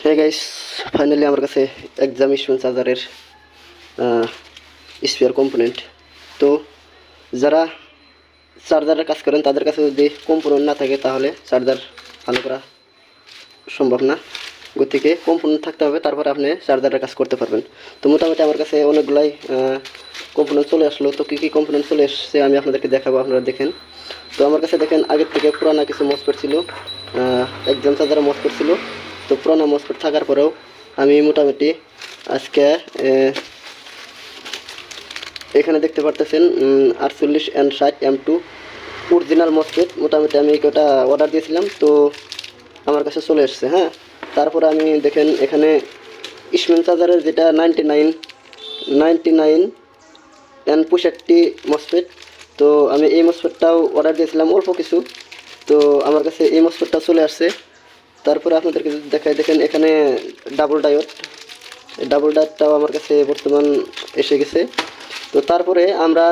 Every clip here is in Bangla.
হ্যাঁ গাইস, ফাইনালি আমার কাছে এক্সাম ইস্যুন চার্জারের স্পেয়ার কম্পোনেন্ট। তো যারা চার্জারের কাজ করেন তাদের কাছে যদি কম্পোনেন্ট না থাকে তাহলে চার্জার ভালো করা সম্ভব না। গতিকে কম্পোনেন্ট থাকতে হবে, তারপরে আপনি চার্জারের কাজ করতে পারবেন। তো মোটামুটি আমার কাছে অনেকগুলাই কম্পোনেন্ট চলে আসলো। তো কী কী কম্পোনেন্ট চলে এসছে আমি আপনাদেরকে দেখাবো, আপনারা দেখেন। তো আমার কাছে দেখেন আগের থেকে পুরানা কিছু মসফেট ছিল, এক্সাম চার্জারের মসফেট ছিল। তো পুরানা মসফেট থাকার পরেও আমি মোটামুটি আজকে এখানে দেখতে পারতেছেন 48N60M2 অরিজিনাল মসফেট। মোটামুটি আমি এটা অর্ডার দিয়েছিলাম, তো আমার কাছে চলে এসছে। হ্যাঁ, তারপরে আমি দেখেন এখানে ইসমেন চার্জারের যেটা 99N65 মসফেট। তো আমি এই মসফেটটাও অর্ডার দিয়েছিলাম অল্প কিছু, তো আমার কাছে এই মসফেটটা চলে আসছে। তারপরে আপনাদেরকে যদি দেখাই, দেখেন এখানে ডাবল ডায়োডটাও আমার কাছে বর্তমান এসে গেছে। তো তারপরে আমরা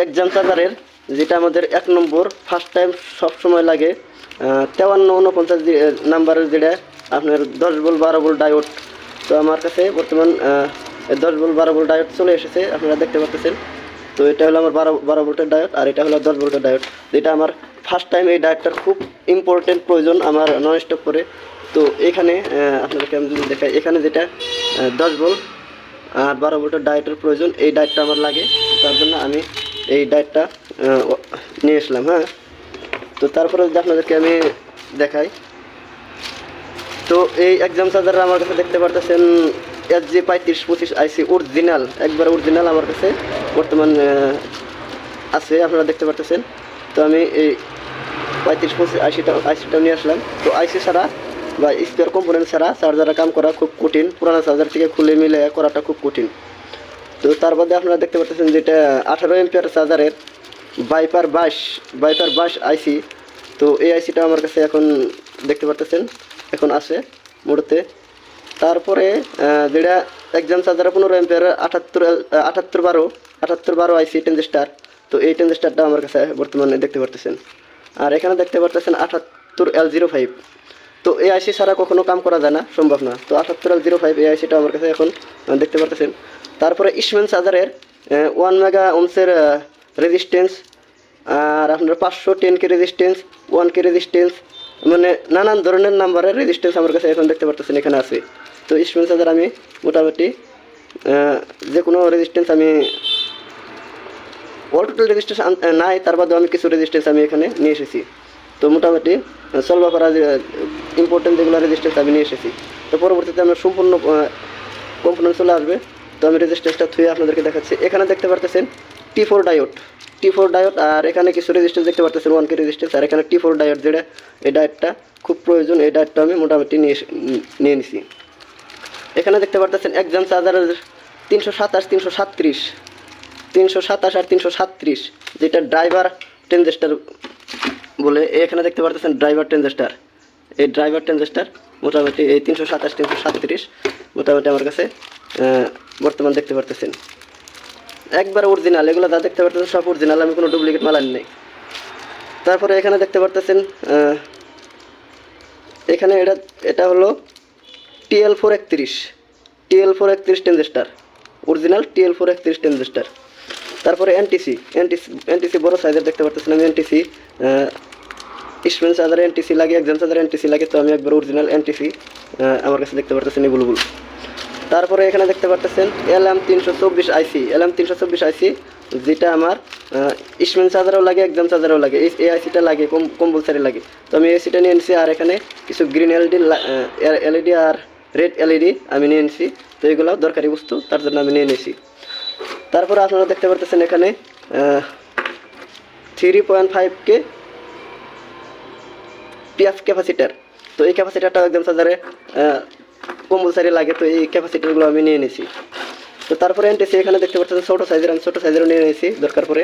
এক্সাম চার্জারের যেটা আমাদের 1 নম্বর ফার্স্ট টাইম সবসময় লাগে 5349 নাম্বারের যেটা আপনার 10 ভোল্ট 12 ভোল্ট ডায়োড। তো আমার কাছে বর্তমান 10 ভোল্ট 12 ভোল্ট ডায়োড চলে এসেছে, আপনারা দেখতে পাচ্ছেন। তো এটা হলো আমার 12 ভোল্টের ডায়োড, আর এটা হলো 10 ভোল্টের ডায়োড। যেটা আমার ফার্স্ট টাইম এই ডায়োডটার খুব ইম্পর্টেন্ট প্রয়োজন আমার নন স্টপ করে। তো এখানে আপনাদেরকে আমি যদি দেখাই, এখানে যেটা 10 ভোল্ট আর 12 ভোল্টের ডায়োডের প্রয়োজন, এই ডায়োডটা আমার লাগে। তার জন্য আমি এই ডায়োডটা নিয়ে আসলাম। হ্যাঁ, তো তারপরে যদি আপনাদেরকে আমি দেখাই, তো এই এক্সাম চার্জার আমার কাছে দেখতে পারতেছেন SG3525 আইসি অরিজিনাল, একবার অরিজিনাল আমার কাছে বর্তমান আছে, আপনারা দেখতে পারতেছেন। তো আমি এই 3525 আইসিটা নিয়ে আসলাম। তো আইসি ছাড়া বা স্পেয়ার কম্পোনেন্ট ছাড়া চার্জারে কাম করা খুব কঠিন, পুরানো চার্জার থেকে খুলে মিলে করাটা খুব কঠিন। তো তার বাদে আপনারা দেখতে পাচ্ছেন যেটা 18 এম্পিয়ার চার্জারের ভাইপার 22 আইসি। তো এই আইসিটা আমার কাছে এখন দেখতে পাচ্ছেন এখন আছে মোড়তে। তারপরে যেটা এক্সাম চার্জার 15 এম্পিয়ার 7812 আইসি ট্রানজিস্টার। তো এই ট্রানজিস্টারটা আমার কাছে বর্তমানে দেখতে পাচ্ছেন। আর এখানে দেখতে পাচ্ছেন 78L05। তো এই আইসি ছাড়া কখনো কাম করা যায় না, সম্ভব না। তো 78L05 এই আইসিটা আমার কাছে এখন দেখতে পাচ্ছেন। তারপরে ইসমেন চার্জারের 1 মেগা ওমসের রেজিস্ট্যান্স, আর আপনার 510K রেজিস্ট্যান্স, 1K রেজিস্ট্যান্স, মানে নানান ধরনের নাম্বারের রেজিস্ট্যান্স আমার কাছে এখন দেখতে পাচ্ছেন এখানে আছে। তো ইসমেন চার্জার আমি মোটামুটি যে কোনো রেজিস্ট্যান্স আমি অল টোটাল রেজিস্ট্যান্স নাই, তার বাদেও আমি কিছু রেজিস্ট্যান্স আমি এখানে নিয়ে এসেছি। তো মোটামুটি সলভ করা ইম্পর্টেন্ট যেগুলো রেজিস্ট্যান্স আমি নিয়ে এসেছি। তো পরবর্তীতে আমার সম্পূর্ণ কম্পোনেন্ট চলে আসবে। তো আমি রেজিস্ট্যান্সটা থুয়ে আপনাদেরকে দেখাচ্ছি। এখানে দেখতে পারতেছেন T4 ডায়োড, আর এখানে কিছু রেজিস্ট্যান্স দেখতে পারতেছেন 1K রেজিস্ট্যান্স, আর এখানে T4 ডায়োড যেটা, এই ডায়োডটা খুব প্রয়োজন। এই ডায়োডটা আমি মোটামুটি নিয়ে নিছি। এখানে দেখতে পারতেছেন এক্সাম চার্জারের 327 আর 337 যেটা ড্রাইভার ট্রানজিস্টার বলে। এখানে দেখতে পারতেছেন ড্রাইভার ট্রানজিস্টার, এই ড্রাইভার ট্রানজিস্টার মোটামুটি এই 327 337 মোটামুটি আমার কাছে বর্তমান দেখতে পারতেছেন একবার অরিজিনাল। এগুলো যা দেখতে পারতেছেন সব অরিজিনাল, আমি কোনো ডুপ্লিকেট মাল আনি নাই। তারপরে এখানে দেখতে পারতেছেন এখানে এটা হলো TL431 transistor, original TL431 transistor. তারপরে এনটিসি বড় সাইজের দেখতে পারতেছেন। আমি এনটিসি ইসমেন চার্জারে এনটিসি লাগে, এক্সাম চার্জারে এনটিসি লাগে। তো আমি একবার অরিজিনাল এনটিসি আমার কাছে দেখতে পারতেছেন এই বুলবুল। তারপরে এখানে দেখতে পারতেছেন LM324 আইসি, যেটা আমার ইসমেন চার্জারেও লাগে, এক্সাম চার্জারেও লাগে। এই আইসিটা লাগে কম্পালসারি লাগে। তো আমি এই সিটা নিয়ে নিছি। আর এখানে কিছু গ্রিন এলইডি আর রেড এলইডি আমি নিয়ে নিছি। তো এগুলো দরকারি বস্তু, তার জন্য আমি নিয়ে নিয়েছি। তারপরে আপনারা দেখতে পারতেছেন এখানে 3.5K পিএফ ক্যাপাসিটার। তো এই ক্যাপাসিটারটা একদম চার্জারে কম্পালসারি লাগে। তো এই ক্যাপাসিটারগুলো আমি নিয়ে নিয়েছি। তো তারপরে এনটিসি এখানে দেখতে পাচ্ছেন ছোটো সাইজের, আমি ছোটো সাইজেরও নিয়ে নিয়েছি দরকার পরে।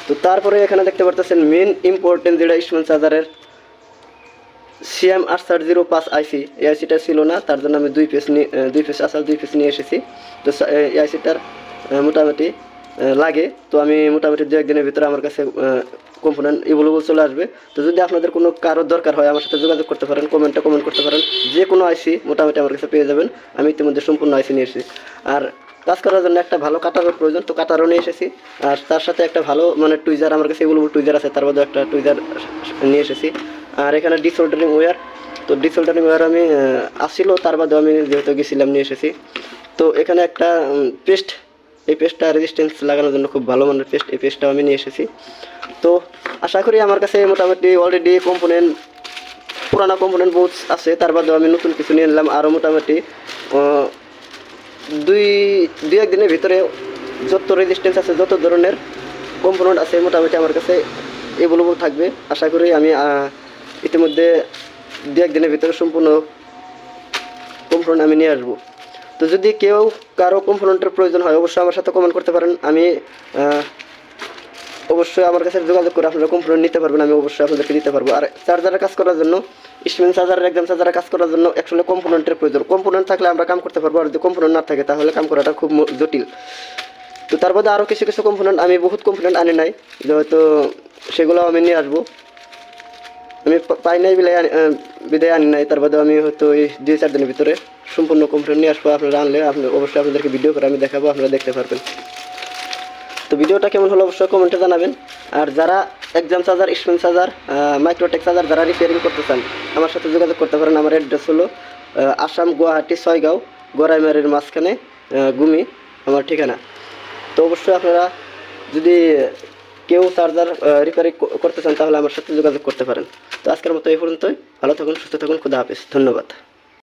তো তারপরে এখানে দেখতে পাচ্ছেন মেন ইম্পর্টেন্ট যেটা ইসমেন চার্জারের CM805 আইসি। এই আইসিটা ছিল না, তার জন্য আমি 2 পিস নিয়ে এসেছি। তো এই আইসিটার মোটামুটি লাগে। তো আমি মোটামুটি 2-1 দিনের ভিতরে আমার কাছে কম্পোনেন্ট এভেলেবল চলে আসবে। তো যদি আপনাদের কোনো কারোর দরকার হয় আমার সাথে যোগাযোগ করতে পারেন, কমেন্ট করতে পারেন। যে কোনো আইসি মোটামুটি আমার কাছে পেয়ে যাবেন। আমি ইতিমধ্যে সম্পূর্ণ আইসি নিয়ে এসেছি। আর কাজ করার জন্য একটা ভালো কাটারের প্রয়োজন, তো কাটারও নিয়ে এসেছি। আর তার সাথে একটা ভালো মানে টুইজার, আমার কাছে এভেলেবল টুইজার আছে, তার মধ্যে একটা টুইজার নিয়ে এসেছি। আর এখানে ডিসোল্ডারিং ওয়্যার, তো ডিসোল্ডারিং ওয়্যার আমি আসছিল, তার বাদেও আমি যেহেতু গেছিলাম নিয়ে এসেছি। তো এখানে একটা পেস্ট, এই পেস্টটা রেজিস্ট্যান্স লাগানোর জন্য খুব ভালো মানের পেস্ট, এই পেস্টটাও আমি নিয়ে এসেছি। তো আশা করি আমার কাছে মোটামুটি অলরেডি কম্পোনেন্ট, পুরানো কম্পোনেন্ট বহুত আছে, তার বাদেও আমি নতুন কিছু নিয়ে নিলাম। আরও মোটামুটি 2-1 দিনের ভিতরে যত রেজিস্ট্যান্স আছে, যত ধরনের কম্পোনেন্ট আছে মোটামুটি আমার কাছে এভেলেবল থাকবে। আশা করি আমি ইতিমধ্যে 2-1 দিনের ভিতরে সম্পূর্ণ কম্পোনেন্ট আমি নিয়ে আসবো। তো যদি কেউ কারো কম্পোনেন্টের প্রয়োজন হয় অবশ্যই আমার সাথে কমেন্ট করতে পারেন। আমি অবশ্যই আমার কাছে যোগাযোগ করে আপনারা কম্পোনেন্ট নিতে পারবেন, আমি অবশ্যই আপনাদেরকে দিতে পারবো। আর চার্জারের কাজ করার জন্য, স্ট্রিমিং চার্জারের একদম চার্জারের কাজ করার জন্য অ্যাকচুয়ালি কম্পোনেন্টের প্রয়োজন। কম্পোনেন্ট থাকলে আমরা কাম করতে পারবো, আর যদি কম্পোনেন্ট না থাকে তাহলে কাম করাটা খুব জটিল। তো তার মধ্যে আরও কিছু কম্পোনেন্ট, আমি বহুত কম্পোনেন্ট আনি নাই, যেহেতু সেগুলো আমি নিয়ে আসবো। আমি পাই নাই বিদায় আনি নাই, তার বাদে আমি হয়তো এই 2-4 দিনের ভিতরে সম্পূর্ণ কম্পোনেন্ট নিয়ে আসবো। আপনারা আনলে অবশ্যই আপনাদেরকে ভিডিও করে আমি দেখাবো, আপনারা দেখতে পারবেন। তো ভিডিওটা কেমন হলো অবশ্যই কমেন্টে জানাবেন। আর যারা exam charger, streaming charger, Microtek charger যারা রিপেয়ারিং করতে চান আমার সাথে যোগাযোগ করতে পারেন। আমার অ্যাড্রেস হলো আসাম, গুয়াহাটি, ছয়গাঁও, গড়াইমারির মাঝখানে গুমি আমার ঠিকানা। তো অবশ্যই আপনারা যদি কেউ চার্জার রিপেয়ারিং করতে চান তাহলে আমার সাথে যোগাযোগ করতে পারেন। তো আজকের মতো এই পর্যন্তই। ভালো থাকুন, সুস্থ থাকুন, খুদা হাফেজ, ধন্যবাদ।